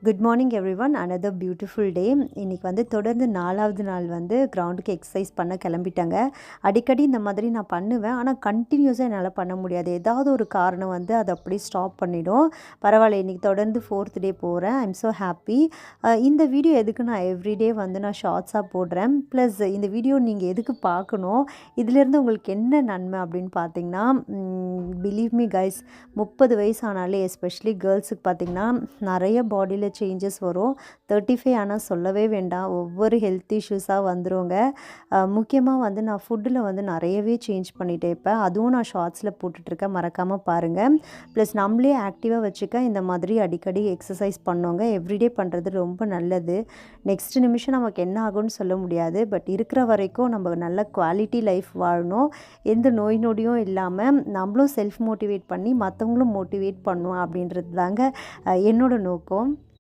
Good morning everyone. Another beautiful டே. இன்றைக்கி வந்து தொடர்ந்து 4வது நாள் வந்து கிரவுண்டுக்கு எக்ஸசைஸ் பண்ண கிளம்பிட்டேங்க. அடிக்கடி இந்த மாதிரி நான் பண்ணுவேன், ஆனால் கண்டினியூஸாக என்னால் பண்ண முடியாது. ஏதாவது ஒரு காரணம் வந்து அதை அப்படியே ஸ்டாப் பண்ணிடும். பரவாயில்ல, இன்றைக்கி தொடர்ந்து 4th டே போகிறேன். I am so happy. இந்த வீடியோ எதுக்கு நான் எவ்ரிடே வந்து நான் ஷார்ட்ஸாக போடுறேன். ப்ளஸ் இந்த வீடியோ நீங்கள் எதுக்கு பார்க்கணும், இதிலேருந்து உங்களுக்கு என்ன நன்மை அப்படின்னு பார்த்தீங்கன்னா, பிலீவ் மீ கைஸ், 30 வயசு ஆனாலே எஸ்பெஷலி கேர்ள்ஸுக்கு பார்த்திங்கன்னா நிறைய பாடியில் சேஞ்சஸ் வரும். 35 ஆனால் சொல்லவே வேண்டாம், ஒவ்வொரு ஹெல்த் இஷ்யூஸாக வந்துருங்க. முக்கியமாக வந்து நான் ஃபுட்டில் வந்து நிறையவே சேஞ்ச் பண்ணிட்டேன். இப்போ அதுவும் நான் ஷார்ட்ஸில் போட்டுட்ருக்கேன், மறக்காமல் பாருங்கள். ப்ளஸ் நம்மளே ஆக்டிவாக வச்சுக்க இந்த மாதிரி அடிக்கடி எக்ஸசைஸ் பண்ணோங்க. எவ்ரிடே பண்ணுறது ரொம்ப நல்லது. நெக்ஸ்ட் நிமிஷம் நமக்கு என்ன ஆகும்னு சொல்ல முடியாது, பட் இருக்கிற வரைக்கும் நம்ம நல்ல குவாலிட்டி லைஃப் வாழணும். எந்த நோய் நொடியும் இல்லாமல் நம்மளும் செல்ஃப் மோட்டிவேட் பண்ணி மற்றவங்களும் மோட்டிவேட் பண்ணணும் அப்படின்றது தாங்க என்னோட நோக்கம்.